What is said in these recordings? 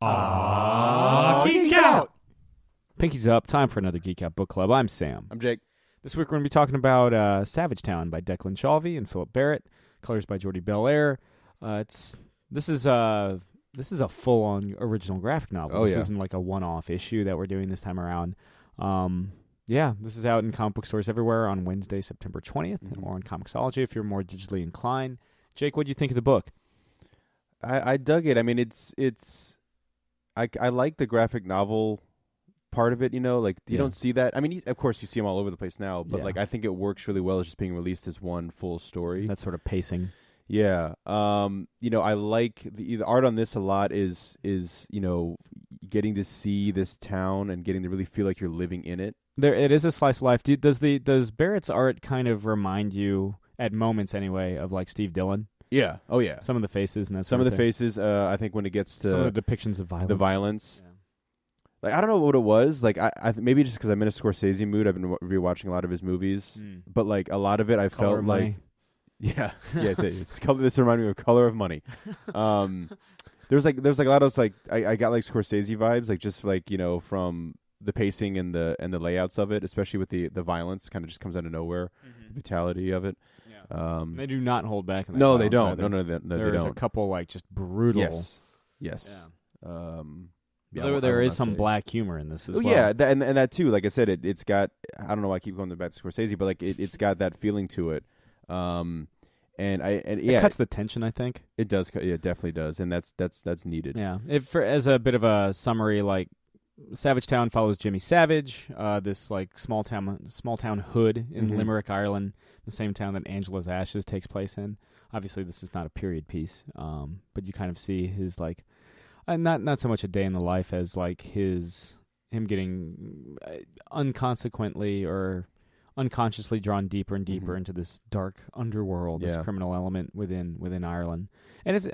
Geek Out! Pinky's up. Time for another Geek Out Book Club. I'm Sam. I'm Jake. This week we're going to be talking about Savage Town by Declan Shalvey and Philip Barrett. Colors by Jordi Belair. This is a full-on original graphic novel. This isn't like a one-off issue that we're doing this time around. This is out in comic book stores everywhere on Wednesday, September 20th, or on Comixology if you're more digitally inclined. Jake, what do you think of the book? I dug it. I mean, I like the graphic novel part of it, you don't see that. I mean, of course you see them all over the place now, but I think it works really well as just being released as one full story. That sort of pacing. Yeah. I like the art on this a lot is getting to see this town and getting to really feel like you're living in it. It is a slice of life. Does Barrett's art kind of remind you, at moments anyway, of like Steve Dillon? Yeah. Oh yeah. Some of the faces and that some sort of of the thing. faces. I think when it gets to some of the depictions of violence. The violence. Yeah. Like, I don't know what it was. Like, I maybe just because I'm in a Scorsese mood, I've been rewatching a lot of his movies. But like a lot of it, I Color felt like, this reminded me of Color of Money. There's like a lot of like I got like Scorsese vibes, like just like from the pacing and the layouts of it, especially with the violence, kind of just comes out of nowhere, the brutality of it. Yeah. They do not hold back. In that no, they don't. Either. No, they don't. There's a couple like just brutal. Yes. Yeah. There is some black humor in this as well. Yeah, and that too. Like I said, it's got. I don't know why I keep going back to Scorsese, but like it's got that feeling to it. It cuts the tension. I think it does. Yeah, it definitely does, and that's needed. Yeah. As a bit of a summary, like Savage Town follows Jimmy Savage, this like small town hood in Limerick, Ireland, the same town that Angela's Ashes takes place in. Obviously, this is not a period piece, but you kind of see his like. Not so much a day in the life as like him getting unconsequently or unconsciously drawn deeper and deeper into this dark underworld, this criminal element within Ireland. And it's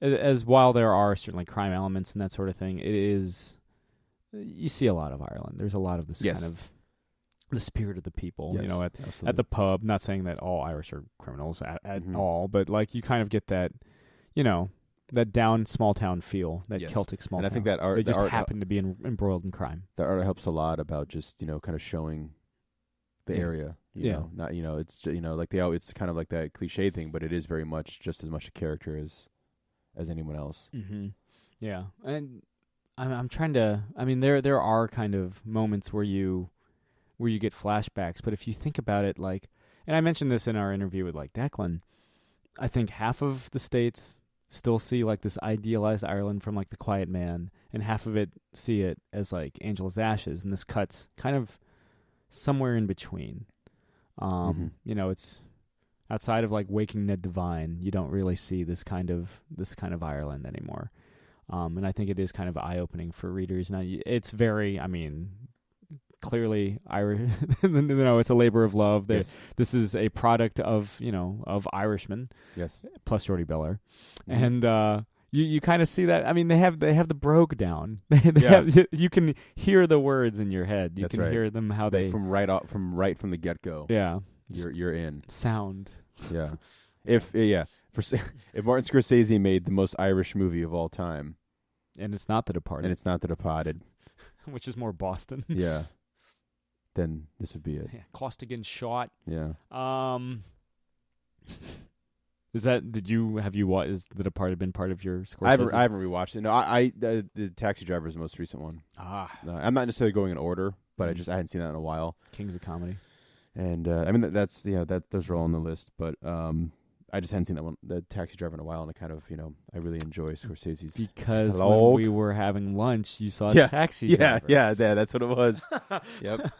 as while there are certainly crime elements and that sort of thing, it is you see a lot of Ireland. There's a lot of this kind of the spirit of the people, at the pub. Not saying that all Irish are criminals at all, but like you kind of get that, that down small town feel, that Celtic small town. And I think that art... They just happen to be embroiled in crime. That art helps a lot about just, kind of showing the area. Not, it's, like it's kind of like that cliche thing, but it is very much just as much a character as anyone else. Mm-hmm. Yeah. And I'm trying to... I mean, there are kind of moments where you get flashbacks, but if you think about it, like... And I mentioned this in our interview with, like, Declan. I think half of the states... still see like this idealized Ireland from like The Quiet Man, and half of it see it as like Angela's Ashes, and this cuts kind of somewhere in between. It's outside of like Waking Ned Devine, you don't really see this kind of Ireland anymore. And I think it is kind of eye-opening for readers. Now it's very, clearly Irish. It's a labor of love. This is a product of Irishmen. Yes. Plus Jordi Belair, and you kind of see that. I mean, they have the brogue down. You can hear the words in your head. You can hear them how they from the get go. Yeah, you're in sound. Yeah, if Martin Scorsese made the most Irish movie of all time, and it's not The Departed, which is more Boston. Yeah. Then this would be it. Yeah, Costigan shot. Yeah. Is The Departed been part of your Scorsese? I haven't rewatched it. No, the Taxi Driver is the most recent one. No, I'm not necessarily going in order, but I hadn't seen that in a while. Kings of Comedy. And those are all on the list, but I just hadn't seen that one, the Taxi Driver, in a while, and I kind of, I really enjoy Scorsese's because when we were having lunch, you saw Taxi Driver. Yeah, that's what it was. Yep.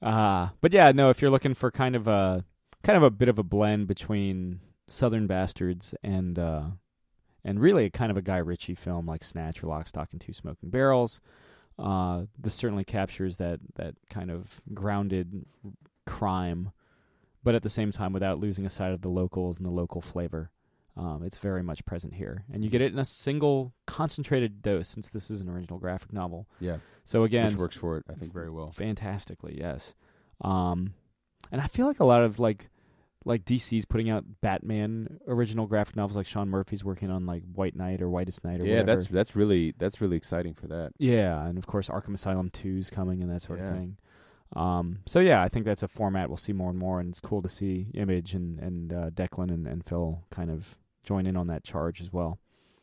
But yeah, no, if you're looking for kind of a bit of a blend between Southern Bastards and really kind of a Guy Ritchie film like Snatch or Lock, Stock, and Two Smoking Barrels, this certainly captures that kind of grounded crime, but at the same time without losing sight of the locals and the local flavor. It's very much present here. And you get it in a single concentrated dose, since this is an original graphic novel. Yeah. So again... Which works for it, I think, very well. Fantastically, yes. And I feel like a lot of, like like DC's putting out Batman original graphic novels, like Sean Murphy's working on like White Knight or Whitest Night or whatever. that's really exciting for that. Yeah, and of course Arkham Asylum 2's coming and that sort of thing. So yeah, I think that's a format we'll see more and more, and it's cool to see Image and Declan and Phil kind of join in on that charge as well.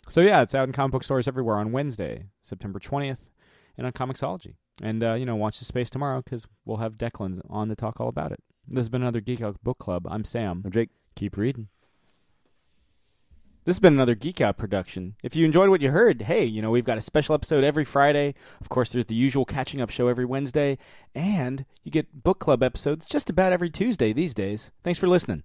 So yeah, it's out in comic book stores everywhere on Wednesday, September 20th, and on Comixology. And watch the space tomorrow because we'll have Declan on to talk all about it. This has been another Geek Out Book Club. I'm Sam. I'm Jake. Keep reading. This has been another Geek Out production. If you enjoyed what you heard, hey, we've got a special episode every Friday. Of course, there's the usual catching up show every Wednesday. And you get book club episodes just about every Tuesday these days. Thanks for listening.